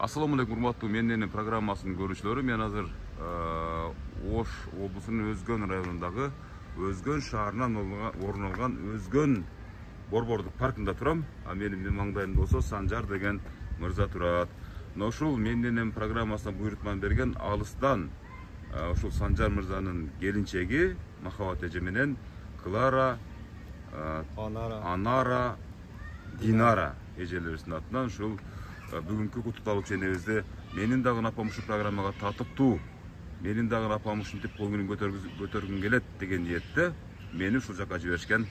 Assalamu alaikum урматтуу Менденин программасынын көрүүчүлөрү. Мен азыр Ош облусунун Өзгөн районундагы Өзгөн шаарынан орун алган Өзгөн борбордук паркында турам. Менин маңдайымда болсо Санжар деген мырза турат. Ушул Менденин программасына буйрутман берген алыстан ушул Санжар мырзанын келинчеги Махабат эже менен Клара, Анара, Динара эжелерибиздин атынан ушул бүгүнкү куттукталуучу энебизди менин дагы апам ушул программага татыктуу, менин дагы апам ушинтип кол күнүн көтөргүм келет деген ниетте мени ушул жака жиберишкен.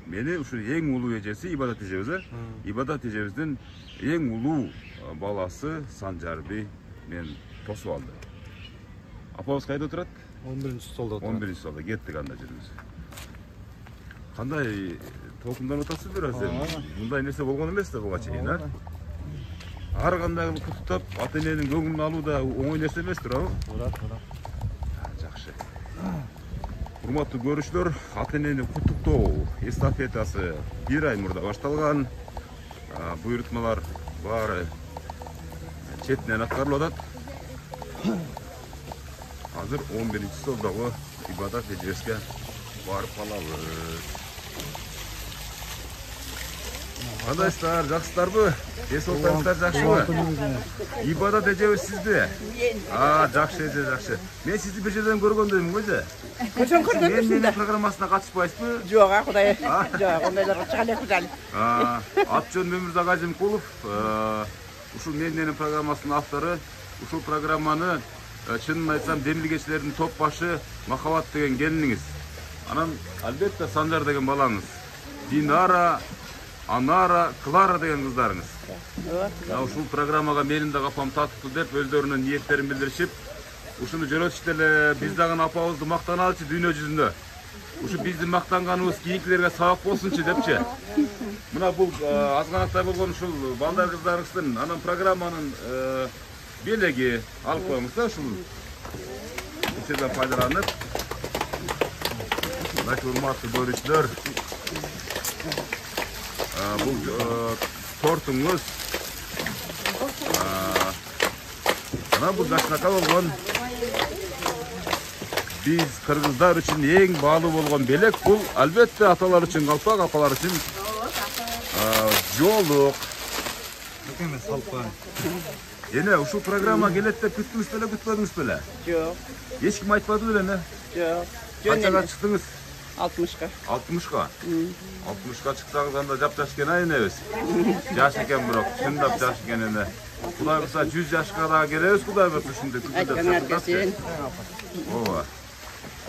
Мени ушул эң улуу эжеси Ибадат эжебиз, Ибадат эжебиздин эң улуу баласы Санжарби мен тосуп алды. Апабыз кайда отурат? 11-столдо отурат. 11-столдо кеттик анда жүрүбүз. Кандай толкундан отасыз бир аз эми? Мындай нерсе болгон эмес да буга чейин, а? Ар кандай кылып куттуктап, ата эненин көңүлүн алуу да оңой нерсе эмес туурабы? Туура. Жакшы. Урматтуу көрүүчүлөр, ата энени куттуктоо эстафетасы 1 ай мурда башталган. Буйрутмалар баары четинен аткарылып атат. Азыр 11-столдогу Ибадат эжебизге барып калабыз. Кандайсыздар, жакшысыздарбы? Эс отурсуздар, жакшыбы? Ибадат эжебиз сизби? Жакшы эже, жакшы. Мен сизди бир жерден көргөндөймүн го эже. Качан көргөнсүң? Менин программасына катышпайсызбы? Жок, Кудай. Жок, ондайларга чыга элек жал. Атжон Мөмүрзак Азимкулов, ушул Менденин программасынын автору. Ушул программаны чынын айтсам демилгечилердин топ башы Махабат деген келиниңиз. Анан албетте Санжар деген балаңыз. Динара, Анара, Клара деген кыздарыңыз. Ушул программага менин дагы апам татыктуу деп өздөрүнүн ниеттерин билдиришип, ушуну жөнөтүштү эле, биз дагы апабызды мактаналычы дүйнө жүзүндө. Ушу биздин мактанганыбыз кийинкилерге сабак болсунчу депчи. Мына бул азганактай болгон ушул балдар кыздарыбыздын анан программанын белеги алып коюңуз да ушул эфирден пайдаланып. Мына урматтуу көрүүчүлөр, бул тортуңуз мына бул жакшынака болгон биз кыргыздар үчүн эң баалуу болгон белек. Бул албетте аталар үчүн калпак, апалар үчүн жоолук. Эмес салпак. Эне ушул программа келет деп күттүңүз беле, күтпөдүңүз беле? Жок. Эч ким айтпады беле, эне? Жок. Канчага чыктыңыз? 60ка. 60ка? 60ка чыксаңыз анда жап-жаш экен айнебиз. Жаш экен бирок, чындап жаш экен эне. Кудай буйрса 100 жашка дагы келебиз, Кудай буйрса ушундай күтүп. Ооба.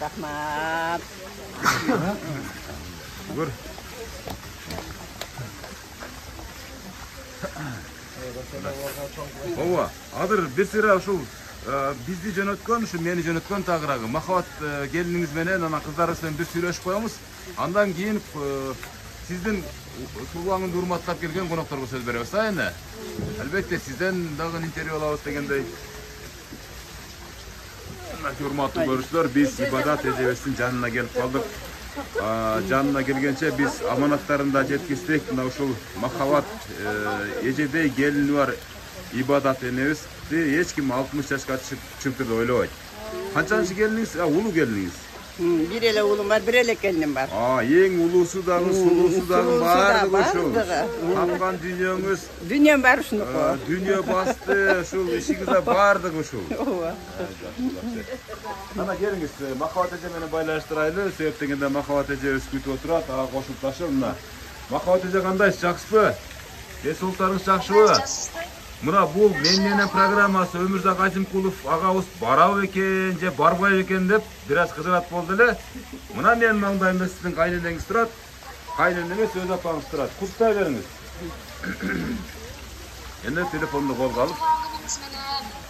Рахмат. Көр. Ооба, азыр бир сыйра ушул бизди жөнөткөн, ушу мени жөнөткөн тагырагы Махабат келиниңиз менен анан кыздарыбыз менен бир сүйлөшүп коебуз. Андан кийин сиздин туулаңды урматтап келген конокторго сөз беребиз, эне. Албетте сизден дагы интервью алабыз дегендей. Урматтуу көрүүчүлөр, биз Ибадат эжебиздин жанына келип калдык. Жанына келгенче биз аманаттарын да жеткиздик. Мына ушул Махабат эжедей келини бар Ибадат энебиз эч ким 60 жашка чыктыр деп ойлобойт. Канчанчы келиниңиз? Улуу келиниңиз? Бир эле уулум бар, бир эле келиним бар. Эң улуусу дагы, сулуусу дагы бардыгы ушул. Тапкан дүйнөңүз. Дүйнөм бар ушунуку. Дүйнө басты, ушул ишиңиз да бардыгы ушул. Ооба. Ана келиңиз, Махабат эже менен байланыштырайлы. Себеп дегенде Махабат эжебиз күтүп отурат, ага кошулташып мына. Махабат эже кандайсыз, жакшысызбы? Эс улуктарыңыз жакшыбы? Мына бул Менденин программасы Өмүрзак Азимкулов агабыз барабы экен же барбайбы экен деп бир аз кыжырат болду эле. Мына менин маңдайымда сиздин кайненеңиз турат. Кайненеңиз өз апаңыз турат. Куттуктай бериңиз. Эне телефонду колго алып.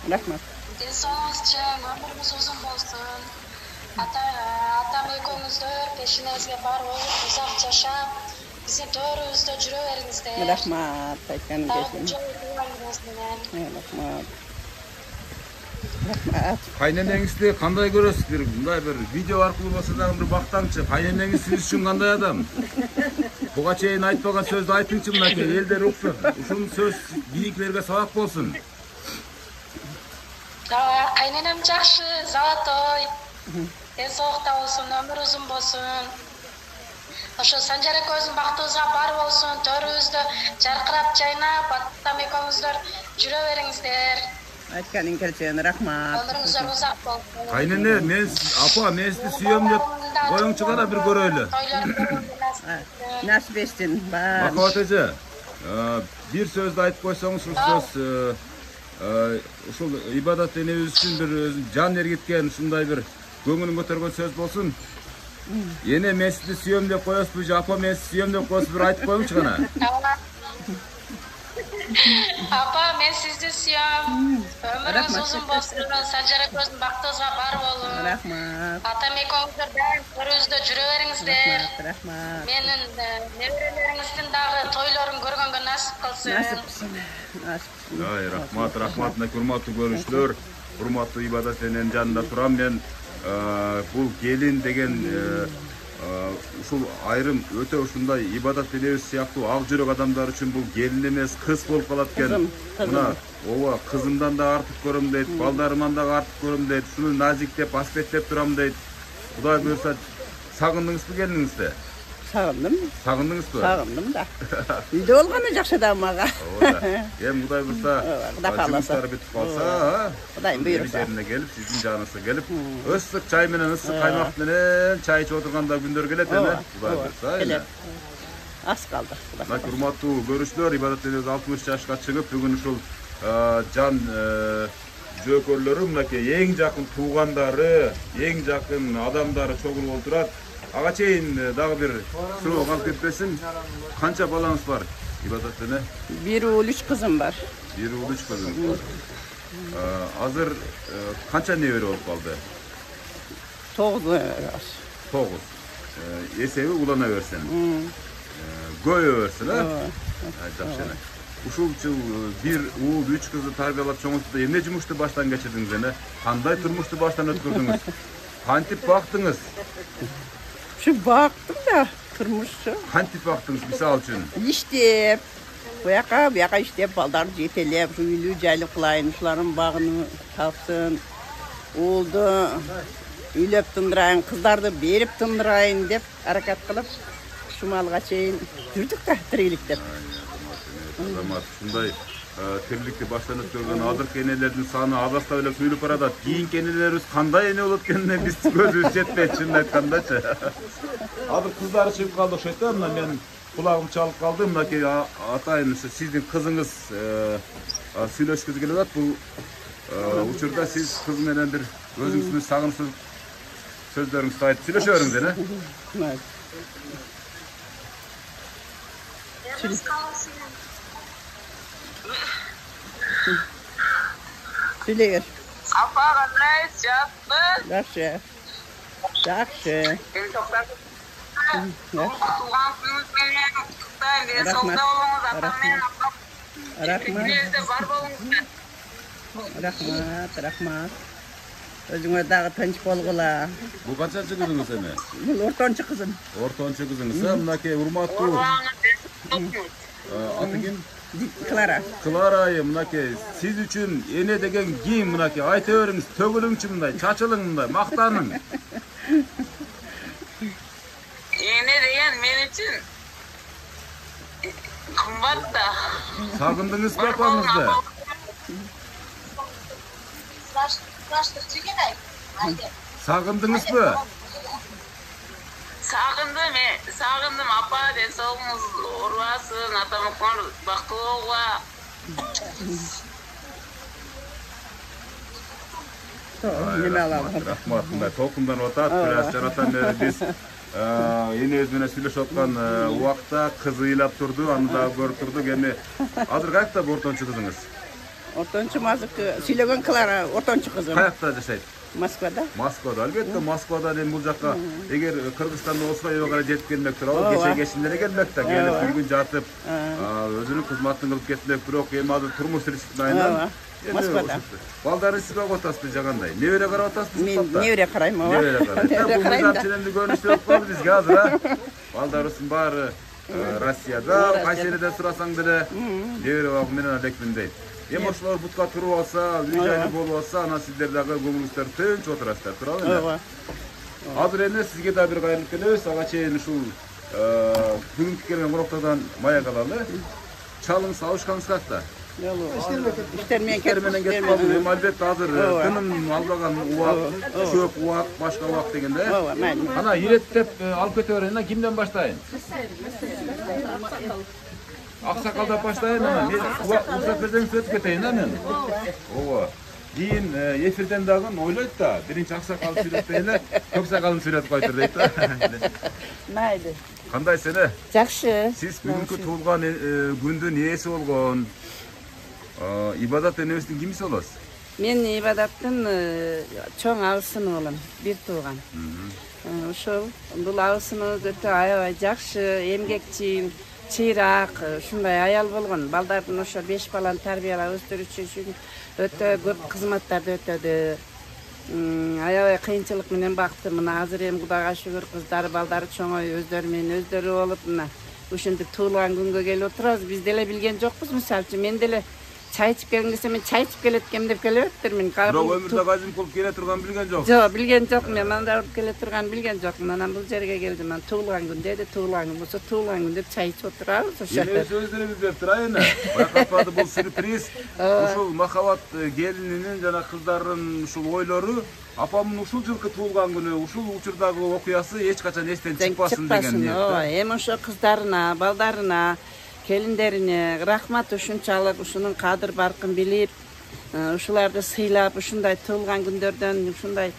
Рахмат. Ден соолугуңуз чың, өмүрүңүз узун болсун. Атам экөөңүздөр пешинеңизге барып, узак жашап, биздин төрүбүздө жүрө бериңиздер. Рахмат, айтканыңыз келсин. Рахмат. Рахмат. Кайненеңизди кандай көрөсүз? Мындай бир видео аркылуу болсо дагы бир бактаңчы. Кайненеңиз сиз үчүн кандай адам? Буга чейин айтпаган сөздү айтыңчы, мынакей элдер уксын. Ушул сөз кийинкилерге сабак болсун. Kaynenem жақсы, Золотой. Денсаулықта болсын, өмір ұзын болсын. Ошо Санжар экөөбүздүн бактыбызга бар болсун, төрүбүздө жаркырап жайнап, атам экөөңүздөр жүрө бериңиздер. Aytganing kelsen, rahmat. Өмүрүңүздөр узак болсун. Кайнене, мен сизди сүйөм деп коюңчу гана бир көрөлү. Nasip etsin. Bak. Махабат эже, бир сөздү айтып койсоңуз, ушул сөз ушул ибадат энебиз үчүн бир жан эргиткен ушундай бир көңүлүн көтөргөн сөз болсун. Эне мен сизди сүйөм деп коесузбу же апа мен сизди сүйөм деп коесузбу, бир айтып коюңчу гана. Апа мен сизди сүйөм. Өмүрүңүз узун болсун. Санжар экөөбүздүн бактыбызга бар болун. Rahmat. Атам экөөңүздөр дайым төрүбүздө жүрө бериңиздер. Rahmat. Менин неберелериңиздин дагы тойлорун көргөнгө насип кылсын. Nasip etsin. Nasip etsin. Ай, рахмат, урматтуу көрүүчүлөр, урматтуу ибадат эненин жанында турам мен. Бул келин деген ушул айрым өтө ушундай ибадат энебиз сыяктуу ак жүрөк адамдар үчүн бул келин эмес, кыз болуп калат экен. Мына, ооба, кызымдан да артык көрөм дейт, балдарымдан да артык көрөм дейт, ушуну назиктеп, аспеттеп турам дейт. Кудай буйрса, сагындыңызбы келиңизди? Sağındım. Сагындыңызбы? Sağındım da. Үйde olganı жақсы да мага. Эми Кудай буйрса, жумуштары бүтүп калса, Кудайым буйрса. Жерине келип, сиздин жаныңызга келип, ысык чай менен, ысык каймак менен чай ичип отурганда күндөр келет эми. Кудай буйрса. Келет. Аз калды. Урматтуу көрүүчүлөр, ибадат энебиз 60 жашка чыгып, бүгүн ушул жан жөөкөрлөрү, мынакей эң жакын туугандары, эң жакын адамдары чогулуп отурат. Ага чейин дагы бир суроо калып кетпесин. Канча балаңыз бар ибадат эне? Bir oğul, 3 kızım var. Bir uул 3 кызыңыз бар. Азыр канча небере болуп калды? 9 var. 9. Эсеби улана берсин. Көйө берсин, жакшы эне. Ушул жыл bir uул 3 кызды тарбиялап чоңойтуп, эмне жумушту баштан кечирдиңиз эне? Кандай турмушту баштан өткөрдүңүз? Кантип бактыңыз? Şu baktım da kırmışsın. Кантип бактыңыз мисал үчүн? İşte bu yaka işte balдар жетелеп, şu үйлü жайлы кылайын, şuların bağını tapsın. Oldu. Üylep tındırayın, kızlardı berip tındırayın dep harakat kılıp şu malga çeyin жүрдүк да тирилик деп. Азамат, ушундай тирликти баштан өткөргөн азыркы энелердин саны азаста эле сүйлүп баратат. Кийинки энелерибиз кандай эне болот экенине биз көзүбүз жетпейт, чынын айткандачы. Азыр кыздары чыгып калды окшойт да, мына мен кулагым чалып калды. Мынакей атайын ушу сиздин кызыңыз сүйлөшкүсү келип атат. Бул учурда сиз кыз менен бир өзүңүздүн сагынычсыз сөздөрүңүздү айтып сүйлөшө бериңиз эне. Söyleyin. Apa kanday siapa? Жақсы. Жақсы. Beni toplar. Ya. Tuğan kuyumuz beni tutar. Beni Rahmat. solda olunuz apam ben apam. Rahmat. Bizde var bolunuz. Rahmat. Özüңө дагы тынч болгула. Бул канчанчы кызыңыз эне? Бул ортончу кызым. Ортончу кызыңыз. Мынакей урматтуу аты ким? Клара. Клара айым, мынакей сиз үчүн эне деген ким? Мынакей айта бериңиз, төгүлүңчү мындай, чачылың мындай, мактаның. Ene degan men uchun qimmat da. Сагындыңызбы апаңызды? Сагындыңызбы? Sağındım apa densoğumuz orvasın, atamıklar baktığa. Неме алам. Рахмат, мындай толкунданып атат. Бир аз жаратан бери биз энебиз менен сүйлөшүп аткан убакта кызы ыйлап турду, аны дагы көрүп турдук. Эми азыр каякта бу ортончу кызыңыз? Ортончу мазык сүйлөгөн Клара, ортончу кызым. Каякта жашайт? Москвада. Москвада, албетте Москвадан эми бул жакка эгер Кыргызстанда болсо эбе кара жетип келмек туурабы, кече-кечинде эле келмек да, келип бир күн жатып, өзүнүн кызматын кылып кетмек, бирок эми азыр турмуш тиричиликтин айынан Москвада. балдарды сиз багып атасызбы жагандай? Небере карап атасызбы? Мен небере карайм, ооба. Небере карайм. Бул мыйзам ченемдүү көрүнүштүү болуп калды бизге азыр, балдарыбыздын баары Россияда, кайсы жерде сурасаң деле небере багуу менен алекмин дейт. Эми ошолор бутка туруп алса, үй жайлуу болуп алса, анан сиздер дагы көңүлүңүздөр тынч отурасыздар, туурабы эле? Ооба. Азыр эми сизге да бир кайрылып келебиз. Ага чейин ушул бүгүнкү келген коноктордон маек алалы. Чалыңыз, абышкаңыз каякта? İşler Менен кетип калды. Эми албетте азыр тыным албаган убак, чөп убак, башка убак дегенде. Ооба, майли. Ана иреттеп алып кете берейин. Кимден баштайын? Аксакалдан баштайын. Ана мен уруксат берсеңиз өтүп кетейин мен. Ооба. Кийин эфирден дагы ойлойт да. Биринчи аксакалды сүйлөтпөй эле, көк сакалын сүйлөтүп койтур дейт да. Майли. Кандай сene? Жакшы. Сиз бүгүнкү туулган күндүн ээси болгон ибадат энебиздин кимиси болосуз? Мен ибадаттын чоң абысыны болом, бир тууган. Ошол бул абысыныбыз өтө аябай жакшы, эмгекчил, чыйраак, ушундай аял болгон. Балдардын ошо 5 баланы тарбиялап өстүрүш үчүн өтө көп кызматтарды өтөдү. Аябай кыйынчылык менен бакты. Мына азыр эми Кудайга шүгүр кыздары, балдары чоңой, өздөрү менен өздөрү болуп, мына ушинтип туулган күнгө келип отурабыз. Биз деле билген жокпуз, мисалы үчүн мен деле чай ичип келиң десе, мен чай ичип келеткем деп келебеттермин. Бирок өмүрдө казим кылып келе турган билген жок. Жок, билген жокмун. Мен мында уруп келе турган билген жокмун. Анан бул жерге келдим. Мен туулган күн деди, туулган күн болсо туулган күн деп чай ичип отурабыз ошо. Эми сөздөрүбүз деп турайын. Байкатпады бул сюрприз. Ушул Махабат келининин жана кыздарынын ушул ойлору апамдын ушул жылкы туулган күнү, ушул учурдагы окуясы эч качан эстен чыкпасын деген ниет. Ооба, эми ошо кыздарына, балдарына, келиндерине рахмат ушунчалык ушунун кадыр баркын билип, ушуларды сыйлап, ушундай туулган күндөрдөн ушундай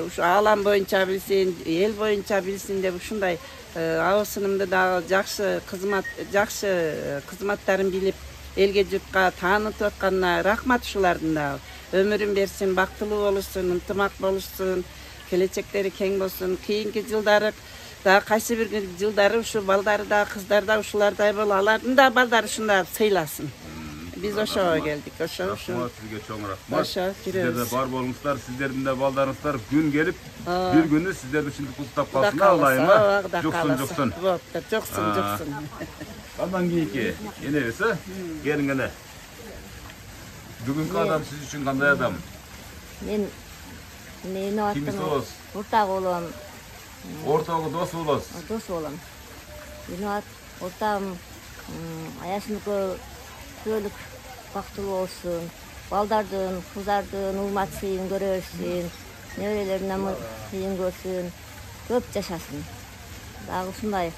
ушу аалам боюнча билсин, эл боюнча билсин деп ушундай абысынымды дагы жакшы кызматтарын билип, элге журтка таанытып атканына рахмат ушулардын дагы. Өмүрүн берсин, бактылуу болушун, ынтымак болушун, келечектери кең болсун. Кийинки жылдары да кайсы бир жылдары ушу балдары да, кыздары да ушулардай болуп, алардын да балдары ушундай сыйласын. Биз ошого келдик, ошо. Рахмат сизге чоң рахмат. Ошо Сиздер да бар болуңуздар, сиздердин да балдарыңыздар күн келип, бир күнү сиздерди ушинтип куттап калсын Аллайыма. Жуксун. Жуксун. Андан кийинки энебиз, келиң эне. Бүгүнкү адам сиз үчүн кандай адам? Мен Кимиз болосуз? Уртак болом. Ортогу дос болосуз. Дос болом. Мен ортам аяшын көөлүк бактылуу болсун. Балдардын, кыздардын урмат сыйын көрө берсин. Неберелеринин сыйын көрсүн. Көп жашасын. Дагы ушундай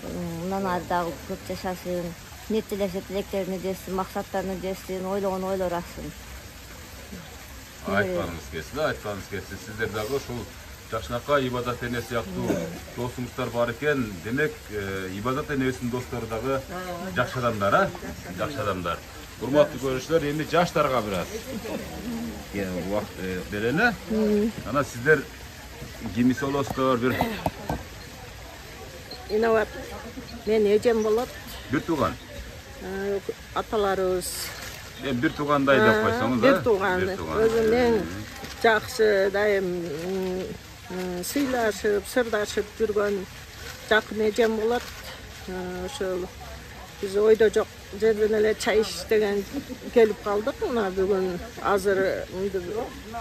мындан ары дагы көп жашасын. Ниеттелешип тилектерине жетсин, максаттарына жетсин, ойлогон ойлору ашсын. Айтпаңыз келсин. Сиздер дагы ушул жакшынакай ибадат эне сыяктуу досуңуздар бар экен. Демек, ибадат энебиздин достору дагы жакшы адамдар, жакшы адамдар. Урматтуу көрүүчүлөр, эми жаштарга бир аз убакыт берели. Анан сиздер кимиси болосуздар? Бир Инабат, мен эжем болот. бир тууган. Аталарыбыз Бир туугандай деп койсоңуз, бир тууган. Өзүм эң жакшы дайым сыйлашып, сырдашып жүргөн жакын эжем болот. Ошол биз ойдо жок жерден эле чай иштеген келип калдык. Мына бүгүн азыр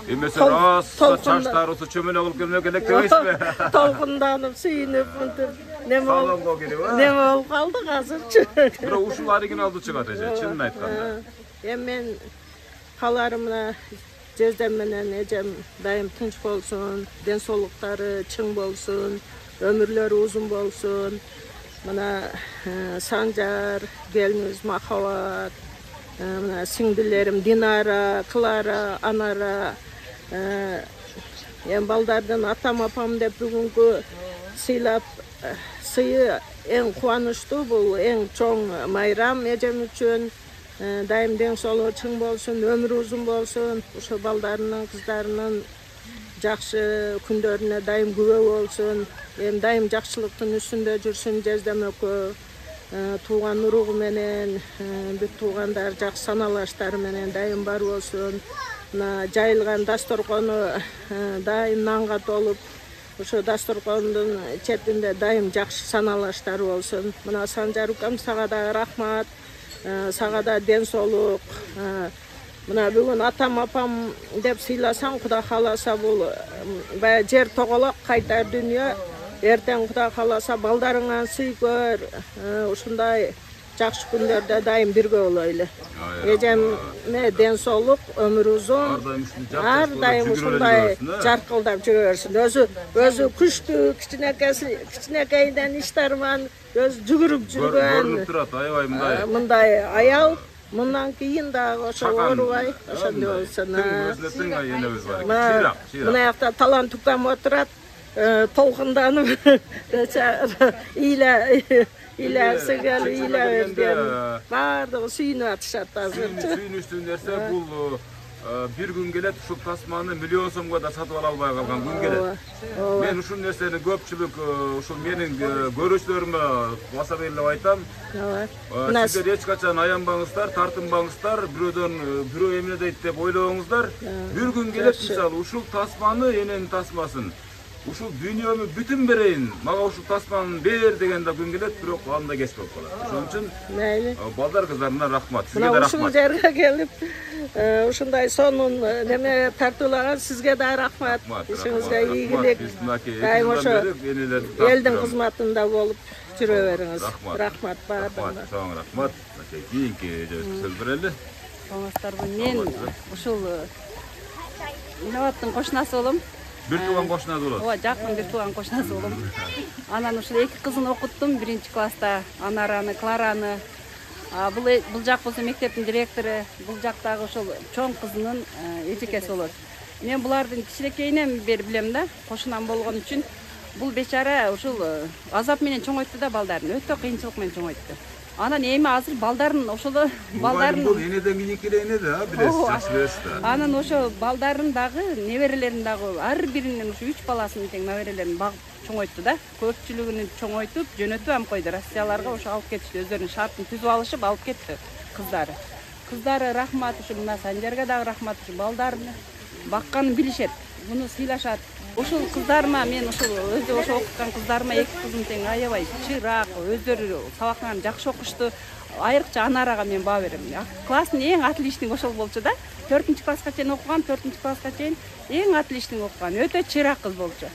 Эмесе раса чачтарыбызды чөмөлө кылып келмек элек дебейсизби? толкунданып, сүйүнүп, мынтип Салонго келип, неме болуп калдык азырчы. Бирок ушул оригиналдуу чыгат эже, чынын айтканда. Эми мен кааларым мына жездем менен эжем дайым тынч болсун, ден соолуктары чың болсун, өмүрлөрү узун болсун. Мына Санжар, келинибиз Махабат, мына сиңдилерим Динара, Клара, Анара, эми балдардын атам апам деп бүгүнкү сыйлап сыйы эң кубанычтуу, бул эң чоң майрам эжем үчүн. Дайым ден соолугу чың болсун, өмүрү узун болсун, ошо балдарынын, кыздарынын жакшы күндөрүнө дайым күбө болсун. Эми дайым жакшылыктын үстүндө жүрсүн жездем экөө. Тууган уругу менен, бүт туугандар жакшы саналаштары менен дайым бар болсун. Мына жайылган дасторкону дайым нанга толуп, ошо дасторкондун четинде дайым жакшы саналаштары болсун. Мына Санжар укам, сага дагы рахмат. Сага да ден соолук. Мына бүгүн атам апам деп сыйласаң, Кудай кааласа бул баягы жер тоголок кайтар дүйнө. Эртең Кудай кааласа балдарыңа сый көр. Ушундай жакшы күндөрдө дайым бирге болойлу. Эжеме ден соолук, өмүр узун. Ар дайым ушундай жаркылдап жүрө берсин. Өзү күчтүү, кичинекейден иштарман, өзү жүгүрүп жүргөн. Көрүнүп турат, аябай Мындай аял. Мындан кийин дагы ошо оорубай, ошондой болсун. Мына жакта талан тукам отурат, толкунданып, ыйласы келип, ыйлап берген. Баардыгы сүйүнүп атышат азырчы. Сүйүнүчтүү нерсе бул bir gün келет ушул тасманы миллион сомго да сатып ала албай калган күн келет. Мен ушул нерсени көпчүлүк ушул менин көрүүчүлөрүмө баса белеп айтам. Сиздер эч качан аянбаңыздар, тартынбаңыздар, бирөө эмне дейт деп ойлобоңуздар. Bir gün келет мисалы ушул тасманы, эненин тасмасын ушул дүйнөмү бүтүн берейин, мага ушул тасманы бер дегенде күн келет, бирок анда кеч болуп калат. Ошон үчүн балдар кыздарына рахмат, сизге да рахмат. Ушул жерге келип, ушундай сонун неме тартуулаган сизге да рахмат. Ишиңизге ийгилик. Дайым ошо элдин кызматында болуп жүрө бериңиз. Рахмат баардыгына. Чоң рахмат. Кийинки сөз берели. Саламатсыздарбы? Мен ушул Инабаттын кошунасы болом. Bir tuğan koşuna doğru. Ооба, жакын бир тууган кошунасы болом. Анан ушул эки кызын окуттум, 1-класста, Анараны, Клараны. Бул жак болсо мектептин директору, бул жактагы ошол чоң кызынын эжекеси болот. Мен булардын кичинекейинен бери билем да, кошунам болгон үчүн бул бечара ушул азап менен чоңойтtu да балдарын, өтө кыйынчылык менен чоңойтtu. Анан эми азыр балдарын ошоло балдарын бул энеден кийинкире эне да, билесиз, жакшы билесиз да. Анан ошо балдарын дагы, неберелерин дагы ар биринин ушу 3 баласын тең неберелерин багып чоңойтtu да. Көпчүлүгүн чоңойтуп, жөнөтүп алып койду. Россияларга ошо алып кетишти, өздөрүнүн шартын түзүп алышып алып кетти кыздары. Кыздары рахмат, ушу мына Санжарга дагы рахмат, ушу балдарын бакканын билишет, муну сыйлашат. Ушул кыздарыма мен ушул өзү ошо окуткан кыздарыма эки кызым тең аябай чыраак, өздөрү сабактарын жакшы окушту. Айрыкча Анарага мен баа берем. Класстын эң отличный ошол болчу да. 4-класска чейин окуган, 4-класска чейин эң отличный окуган, өтө чыраак кыз болчу.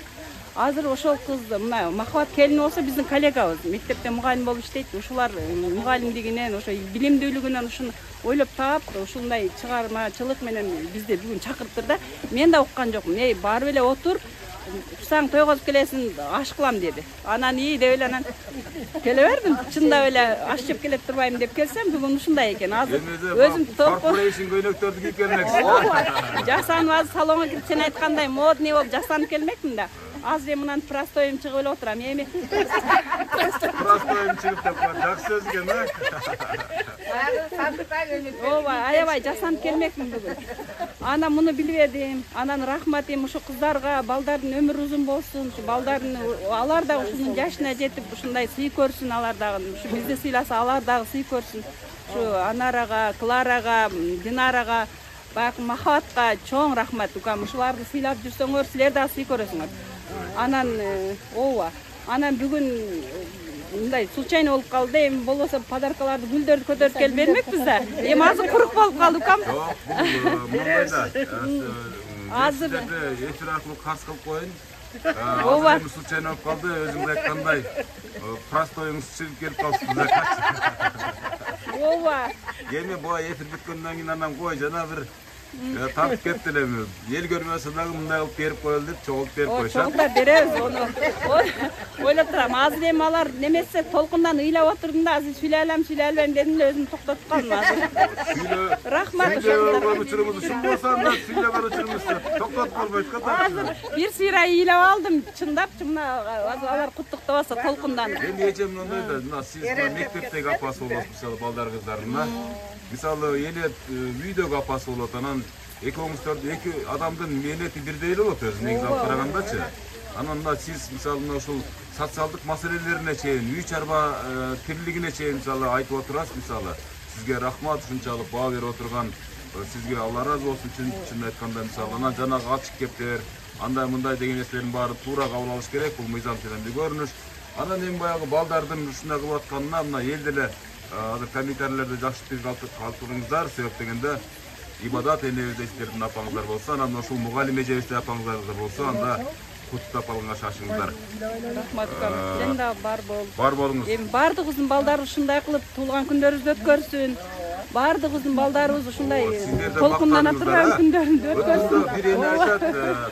Азыр ошол кызды мына Махабат келини болсо биздин коллегабыз, мектепте мугалим болуп иштейт. Ушулар мугалимдигинен, ошо билимдүүлүгүнөн ушуну ойлоп таап, ушундай чыгармачылык менен бизди бүгүн чакырыптыр да. Мен да уккан жокмун. Барып эле отур, курсаң тойгозуп келесиң, аш кылам деди. Анан деп эле анан келе бердим. Чындап эле аш жеп келет турбайм деп келсем, бүгүн ушундай экен. Азыр өзүм корпорейшн көйлөктөрдү кийип келмекчисиз. Жасанып салонго кирип сен айткандай модный болуп жасанып келмекмин да. Азыр мынан простоюм чыгып эле отурам. Эми простоюм чыгып деп коет. Жакшы сөз экен, ооба, аябай жасанып келмекмин бүгүн. Анан муну билбедим. Анан рахмат эми ушу кыздарга, балдардын өмүрү узун болсун. Ушу балдардын алар да ушунун жашына жетип, ушундай сый көрсүн алар дагы. Ушу бизди сыйласа алар дагы сый көрсүн. Ушу Анарага, Кларага, Динарага, баягы Махабатка чоң рахмат. Укам, ушуларды сыйлап жүрсөңөр, силер дагы сый көрөсүңөр. Анан ооба. Анан бүгүн мындай случайно болуп калды. Эми болбосо подаркаларды, гүлдөрдү көтөрүп келип бермекпиз да. Эми азыр курук болуп калды укам. Жок, мындай да. Азыр эфир аркылуу каршы кылып коеюн. Ооба. Эми случайно болуп калды. Өзүңүз айткандай, простоюңуз чыгып келип калыптыр да. Ооба. Эми буга эфир бүткөндөн кийин анан кой жана бир тартып кетти элеми. Эл көрмөсө дагы мындай кылып берип коелу деп чогултуп берип коюшат. Чогултуп беребиз ону. Ойлоп турам, азыр эми алар немесе толкундан ыйлап отурдум да, азыр сүйлөй албайм дедим эле, өзүм токтотуп калдым азыр. Рахмат ошондой учурубуз ушул болсо анда сүйлөгөн учурубуз токтотуп болбойт го. Азыр бир сыйра ыйлап алдым, чындапчы мына алар куттуктабаса толкундан. Эми эжем мындай да, мына сиз мектептеги апасы болосуз, мисалы балдар кыздарына. Мисалы эле үйдөгү апасы болот, анан эки адамдын мээнети бирдей эле болот өзү негизи алып карагандачы. Анан мына сиз мисалы мына ушул социалдык маселелерине чейин, үй чарба тирилигине чейин мисалы айтып отурасыз. Мисалы сизге рахмат, ушунчалык баа берип отурган сизге Алла ыраазы болсун. Чын айтканда мисалы анан жанагы ачык кептер, андай мындай деген нерселердин баары туура кабыл алыш керек. Бул мыйзам менен бир көрүнүш. Анан эми баягы балдардын ушундай кылып атканына мына эл деле азыр комментарийлерде жакшы тилге калтырыңыздар. Себеп дегенде ибадат энебизде истердин апаңыздар болсо, анан ушул мугалим эжебизде апаңыздар болсо, анда куттап алганга шашыңыздар. Рахмат укам. Сен да бар бол. Бар болуңуз. Эми бардыгыбыздын балдары ушундай кылып туулган күндөрүбүздү өткөрсүн. Бардыгыбыздын балдарыбыз ушундай толкунлана турган күндөрүндү өткөрсүн.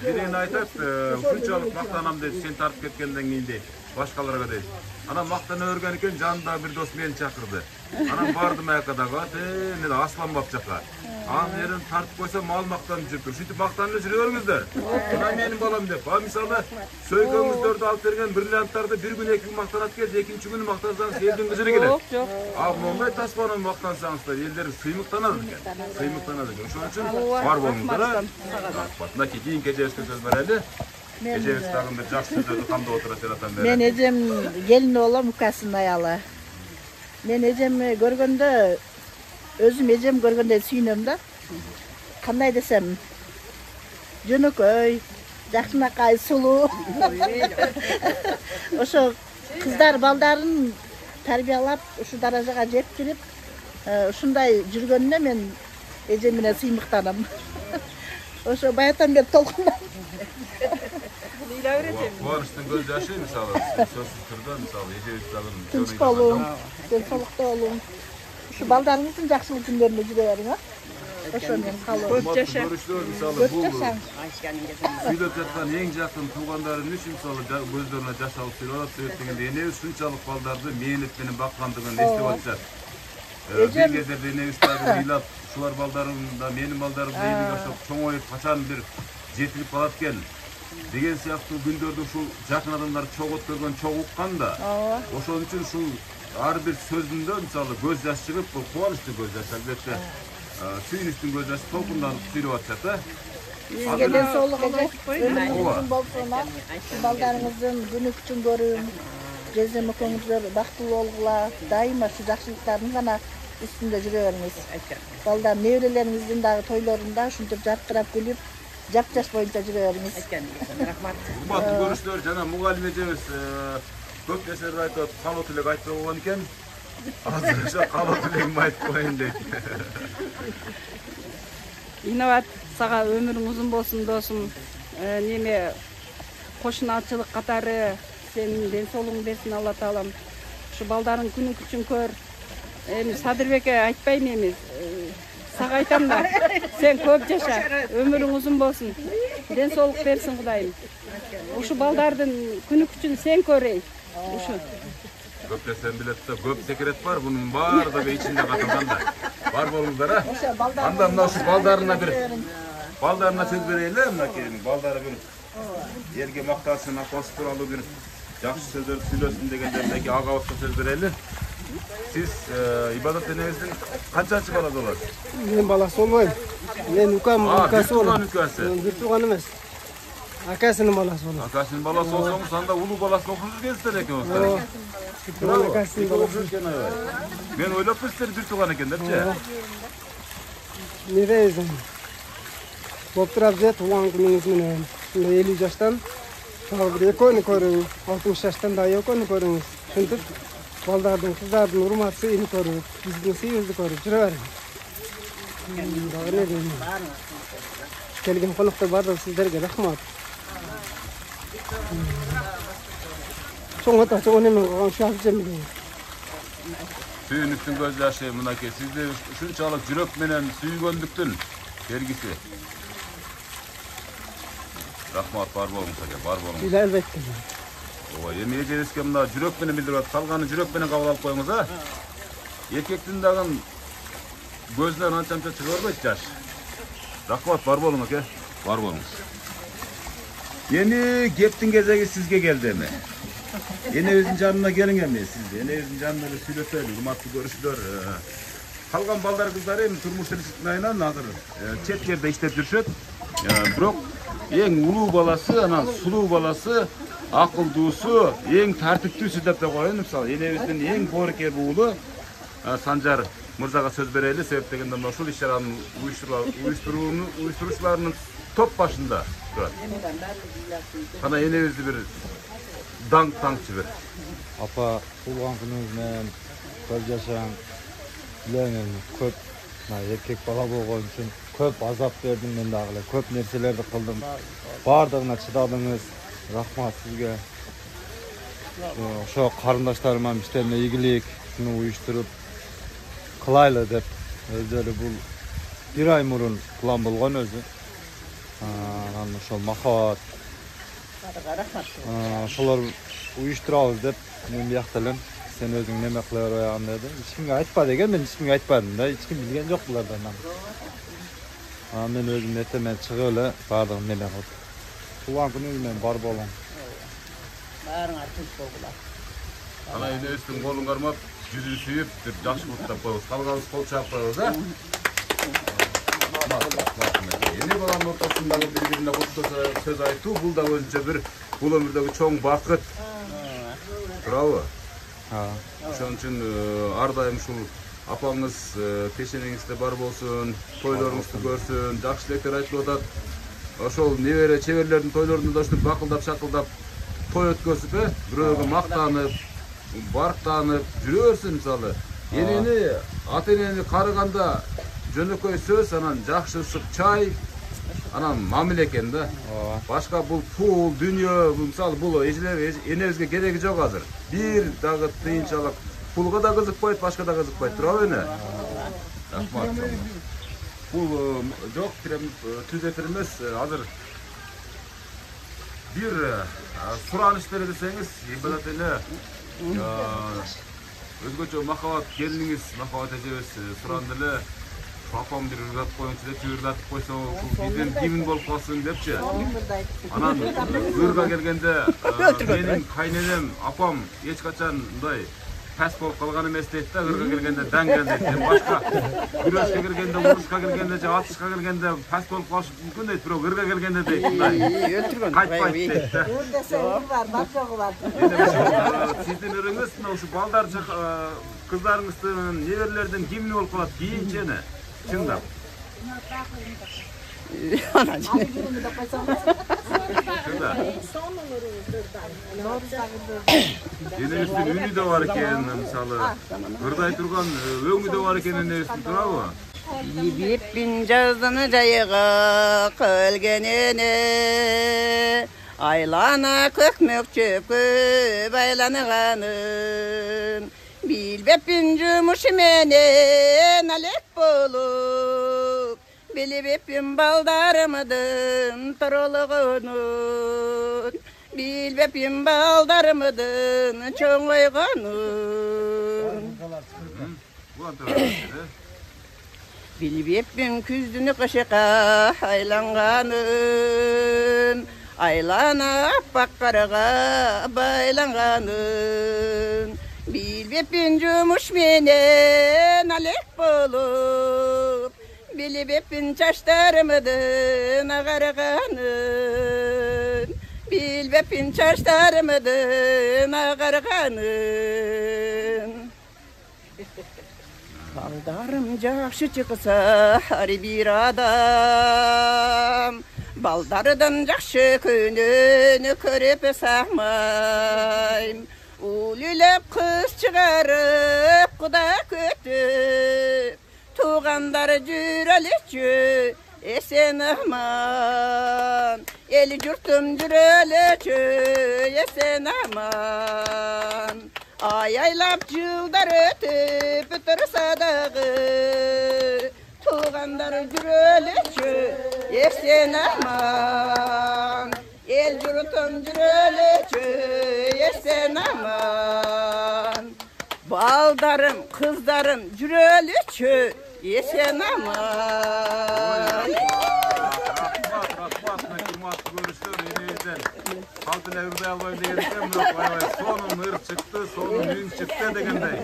Бирин айтат, ушунчалык мактанам деп сен тартып кеткенден кийин дейт. Башкаларга дейт. Анан мактана өргөн экен, жанында бир дос мени чакырды. Анан бардым аяка дагы, мен Асланбап жака. Анан жерин тартып койсом, ал мактанып жүрүптүр. Шинтип мактанып жүрө бериңиздер. Мына менин балам деп. Мисалы, сөйкөңүздөрдү алып берген бриллианттарды бир күн 2 күн мактанат келди, экинчи күнү мактансаңыз элдин кызыры келет. Жок. Момай таспаны мактансаңыздар, элдер сыймыктанат экен. Сыймыктанат экен. Ошон үчүн бар болуңуздар. Мына кийин кечебизге сөз берели. Эжебиз дагы бир жакшы сөздөрдү камдап отурат деп атам берем. Мен эжем келин болом, укасынын аялы. Мен эжемди көргөндө, өзүм эжем көргөндө сүйүнөм да. Кандай десем, жөнөкөй, жакшынакай, сулуу. Ошо кыздар балдарын тарбиялап, ушу даражага жеткирип, ушундай жүргөнүнө мен эжем менен сыймыктанам. Ошо баятан бери толкунам. Кубанычтын көз жашы, мисалы, сөзсүз түрдө, мисалы, эжебиз дагы Тынч болуң, денсаулыкта болуң. Ушу балдарыңыздын жакшылык күндөрүндө жүрө бериң, а? Ошо мен каалоо. Көп жаша. Мисалы, бул сүйлөп жаткан эң жакын туугандарым үчүн мисалы көздөрүнө жаш алып сүйлөп атат. Себеп дегенде энебиз ушунчалык балдарды мээнет менен баккандыгын эстеп атышат. Бир кездерде энебиз дагы ыйлап, ушулар балдарым да менин балдарым мээниге окшоп чоңоюп качан бир жетилип калат экен деген сыяктуу күндөрдү ушул жакын адамдар чогот көргөн, чогуу уккан да. Ошон үчүн ушул ар бир сөзүндө мисалы көз жаш чыгып, бул кубанычтын көз жашы, албетте сүйүнүчтүн көз жашы толкунданып сүйлөп атышат да. Сизге денсаулык эже, өмүрүңүздүн болсун, балдарыңыздын күнү күчүн көрүн, жездем экөөңүздөр бактылуу болгула, дайыма ушу жакшылыктардын гана үстүндө жүрө бериңиз. Балдар неберелериңиздин дагы тойлорунда ушинтип жаркырап күлүп, жап-жаш боюнча жүрө бериңиз. Урматтуу көрүүчүлөр, жана мугалим эжебиз көп нерселерди айтып атып, калоо тилек айтпай койгон экен. Азыр ошо калоо тилегимди айтып коеюн дейт. Инабат, сага өмүрүң узун болсун досум. Неме кошуналчылык катары сенин денсаулыгыңды берсин Алла таалам. Ушу балдарың күнү күчүн көр. Эми Садырбекке айтпайм эми. Сага айтам да. Сен көп жаша, өмүрүң узун болсун. Денсаулык берсин Кудайым. Ушу балдардын күнү күчүн сен көрөй. Ушу. Көп нерсени билет да, көп секрет бар, бунун баардыгы ичинде катылган да. Бар болуңуздар, а? Анда мына ушу балдарына сөз берели, мынакей балдары бир элге мактасын, апасы тууралуу бир жакшы сөздөрдү сүйлөсүн дегенде мынакей агабызга сөз берели. Сиз Ибадат энебиздин канчанчы баласы болосуз? Мен баласы болбойм. Мен укам укасы болом. Бир тууган эмес. Акасынын баласы болом. Акасынын баласы болсоңуз, анда улуу баласын окуп жүргенсиздер экөөңүздөр. Акасынын баласы. Мен ойлоп сиздер бир тууган экен депчи. Нерезим. Болуп турат же тууган күнүңүз менен. 50 жаштан дагы бир экөөнү көрүң, 60 жаштан дагы экөөнү көрүңүз. Ушинтип балдардын, кыздардын урмат сыйын көрүп, биздин сыйыбызды көрүп жүрө бериң. Келген коноктор бардыгы сиздерге рахмат. Чоң ата, чоң эме калган шаһар жемдин. Сүйүнүктүн көз жашы, мынакей сизди ушунчалык жүрөк менен сүйгөндүктүн белгиси. Рахмат, бар болуңуз аке, бар болуңуз. Албетте. Ой, эми эжебизге мына жүрөк менен билдирип атат, калганы жүрөк менен кабыл алып коюңуз, а? Эркектин дагы көзүнөн анча-мынча чыга бербейт жаш. Рахмат, бар болуң аке, бар болуңуз. Эми кептин кезеги сизге келди эми. Энебиздин жанына келиң эми, сиз энебиздин жанына эле сүйлөшөлү, урматтуу көрүүчүлөр. Калган балдар кыздар эми турмуш тиричиликтин айынан азыр чет жерде иштеп жүрүшөт. Бирок эң улуу баласы, анан сулуу баласы, акылдуусу, эң тартиптүүсү деп коеюн. Мисалы, энебиздин эң боорукер уулу Санжар мырзага сөз берели. Себеп дегенде ушул иш-чаранын уюштуруучуларынын топ башында турат. Кана энебизди бир даңкчы бир. Апа, туулган күнүңүз менен Köp yaşayan bilen köp erkek bala bolgon üçün köp azap berdim men dagı. Köp nerselerdi kıldım. Bardığına çıdadыңız. Rahmat sizge. Şu karındaşlarıma işlerine iyilik şunu uyuşturup kılaylı dep özleri bu bir ay murun plan bolgon özü. Ana şol mahavat. Şolar uyuşturabız dep men buyaktalar. Sen özüň neme kılar oýan dedi. Hiç kimge aýtpa degen men hiç kimge aýtpadım da. Hiç kim bilgen jok bulardan. Men özüm netemen çygyp ele bardygyny neme kıldım. Tugan güni men bar bolam. Barıňar tüş boldular. Ana üstün kolun karmap, yüzünü süyüp, jaşy kutlap koyabız. Kalganız kol çap koyabız, ha? Yeni balanın ortasındaky bir-birine kutlusa söz aytуу, bul da özünçe bir bul ömürdäki çoň bakyt. Bravo. Ошон үчүн ар дайым ушул апаңыз пешенеңизде бар болсун, тойлоруңузду көрсүн, жакшы тилектер айтылып атат. Ошол небере чеберлердин тойлорунда да ушинтип бакылдап шакылдап той өткөзүп, бирөөгө мактанып, барктанып жүрө берсин мисалы. Энени, ата-энени карыганда жөнөкөй сөз, анан жакшы ысык чай, анан мамиле экен да. Башка бул пул, дүйнө, мисалы бул энебизге кереги жок азыр. Bir dagı tıyınçalık pulga da kızıkpayt, başka da kızıkpayt. Durab öne? Rahmat. Pul yok, tüz etirimiz hazır. Bir suranışları deseniz, ibadat ele özgöçö mahavat geliniz, mahavat ejebes surandyle papam bir ırgat koyunçu da tüyürdatıp koysa birden kimin bolup kalsın depçi. Anan ırga gelgende benim kaynenem, apam hiç kaçan mınдай pes bolup kalgan emes deyt da, ırga gelgende dangal deyt. Başka güreşke gelgende, uruşka gelgende, atışka gelgende pes bolup kalışıp mümkün deyt, biro ırga gelgende deyt. Kaytpayt deyt da. Sizdin ırыңыз, şu baldar kızlarыңыздын, neberlerden kimini bolup kalat kiyinçeni? Çındap. Anacığım. Enebizde ünü de var eken, misalı. Gırday turgan öňü de var eken enebizde durabı? Yibippin жаздыны жайыга көлгенene Aylana kökmök çöpkö baylanıganın Bilbeppin jumuş menen alek bolup Bilbeppin baldarımydın torolugunun Bilbeppin baldarımydın çoňoýganın Bilbeppin küzdünü kışıka aylanganın Aylana appak karıga baylanganın Bilbeppin jumuş menen alek bolup Bilbeppin çaşlarımydın agarganın Bilbeppin çaşlarımydın agarganın Baldarım jakşı çıksa har bir adam Baldardan jakşı könünü körüp sahmaym Ulülep kız çıgarıp kuda kötüp Tuğandar jürelişçü esen aman El jurtum jürelişçü esen aman Ayaylap jıldar ötüp ötürsa dağı Tuğandar jürelişçü esen aman El jurtum jürelişçü esen aman Baldarım, kızlarım jürelişçü esen aman Altına ırday albayın degenken sonun ır çıktı, sonun ün çıktı degендей.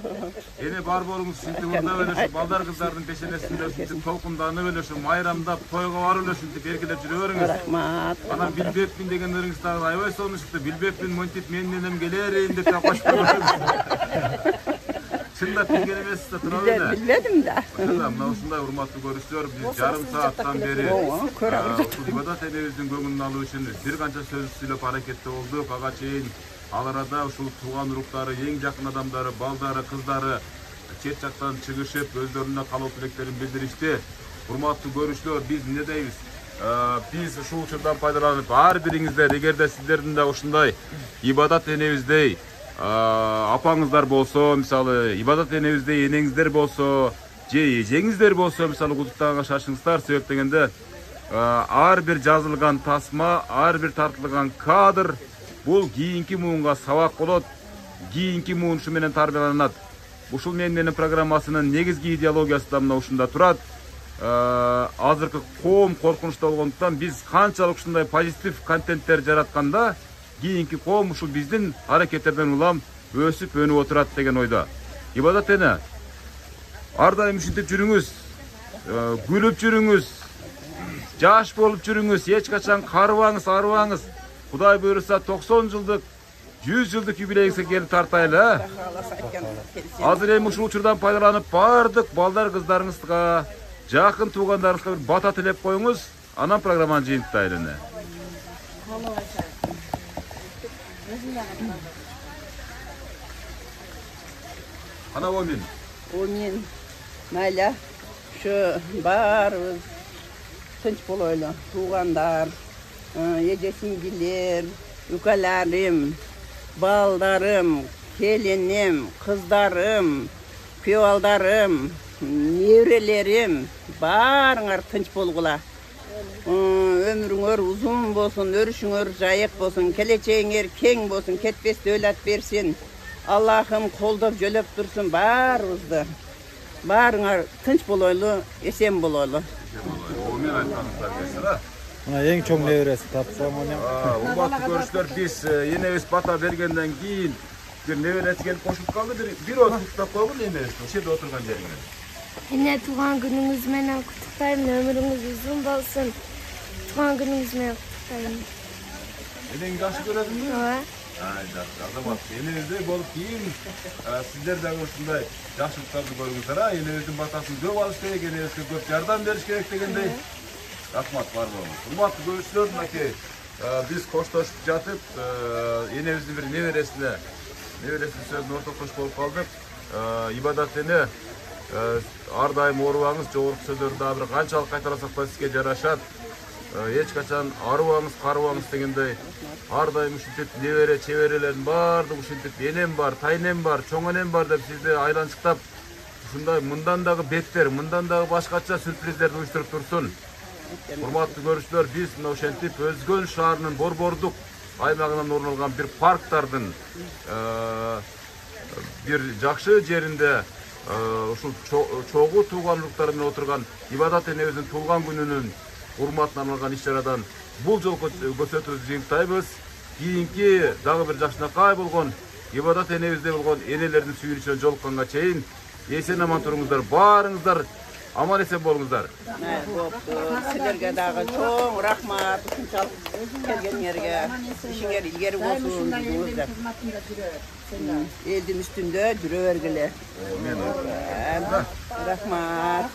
Ene bar bolumuz şinti urda böyle şu baldar kızlardın peşenesinde şinti tolkundanı böyle şu mayramda toyga varılı şinti berkelep jüröberiňiz. Rahmat. Ana bilbepmin degenleriňiz dagы aybay sonu çıktı. Bilbepmin montip men nenem gelerin dep koşup Çındap bilgen emes de turab ene. Bilmedim da. Mına uşunday urmatly görüşler biz yarım saattan beri ibadat enebizdiň köňülini alyp üçin bir kança söz süylep hareketde bolduk. Aga çeyin al arada uşul tuğan uruktary, eň jakyn adamdary, baldary, kızdary чет жактан чыгышып өздөрүнө каалоо тилектерин билдиришти. Урматтуу көрүүчүлөр, биз эмне дейбиз? Биз ушул учурдан пайдаланып, ар бириңиздер, эгерде сиздердин да ушундай ибадат энебиздей апаңыздар болсо, мисалы ибадат энебиздей энеңиздер болсо, же эжеңиздер болсо, мисалы кудуктаганга шашыңыздар. Себеп дегенде ар бир жазылган тасма, ар бир тартылган кадр бул кийинки муунга сабак болот. Кийинки муун ушу менен тарбияланат. Ушул менин программасынын негизги идеологиясы да мына ушунда турат. Азыркы коом коркунучта болгондуктан биз канчалык ушундай позитив контенттер жаратканда кийинки коом ушул биздин аракеттерден улам өсүп өнүп отурат деген ойдо. Ибадат эне, ар дайым ушинтип жүрүңүз, күлүп жүрүңүз, жаш болуп жүрүңүз, эч качан карыбаңыз, арыбаңыз. Кудай буйруса 90 жылдык, 100 жылдык юбилейиңизге келип тартайлы. Азыр эми ушул учурдан пайдаланып бардык балдар кыздарыңызга, жакын туугандарыңызга бир бата тилеп коюңуз, анан программаны жыйынтайлы эне. Ана Омин. Омин. Майла. Şu баарыбыз тынч болойлу. Туугандар, эже-сиңдилер, үкаларым, балдарым, келиним, кыздарым, күйөөалдарым, неберелерим, баарыңар тынч болгула. Ömrüңөр uzun болсун, өрүшүңөр жайык болсун, келечегиңер кең болсун, кетпес дөөлөт берсин. Аллахым колдоп жөлөп турсун баарыбызды. Баарыңар тынч болойлу, эсен болойлу. Омин айтканыңыздар келсиңер. Мына эң чоң небереси тапсам ойнам. Урматтуу көрүүчүлөр, биз энебиз бата бергенден кийин бир небереси келип кошулуп калды. Бир отуктап койгун энебиз, ошол жерде отурган жериңер. Эне туган күнүңүз менен куттуктайм, өмүрүңүз узун болсун. Туган күнүңүз менен куттуктайм. Энеңди жакшы көрөсүңбү? Ооба. Жакшы, азамат. Энеңиздей болуп кийин сиздер дагы ушундай жакшылыктарды көрүңүздөр. Энебиздин батасын көп алыш керек, энебизге көп жардам бериш керек дегендей. Рахмат, бар болуңуз. Урматтуу көрүүчүлөр, мынакей биз коштошуп жатып, энебиздин бир небересинин сөзүнө ортоктош болуп калдык. Ибадат эне, ар дайым оорубаңыз, жогорку сөздөрдү дагы бир канчалык кайталасак да сизге жарашат. Эч качан арыбаңыз, карыбаңыз дегендей, ар дайым ушинтип небере, чеберелердин баардыгы ушинтип энем бар, тайнем бар, чоң энем бар деп сизди айланчыктап, ушундай мындан дагы беттер, мындан дагы башкача сюрприздерди уюштуруп турсун. Урматтуу көрүүчүлөр, биз мына ошентип Өзгөн шаарынын Борбордук аймагынан орун алган бир парктардын бир жакшы жеринде ушул чогуу тууганлыктар менен отурган Ибадат энебиздин туулган күнүнүн урматына арналган иш-чарадан бул жолку көрсөтүүбүздү жыйынтайбыз. Кийинки дагы бир жакшынакай болгон Ибадат энебизде болгон энелердин сүйүнүчүнө жолукканга чейин эсен аман туруңуздар, баарыңыздар аман эсен болуңуздар. Силерге дагы чоң рахмат, ушунчалык келгениңерге, ишиңер илгери болсун деңиздер. Элдин үстүндө жүрө бергиле. Рахмат.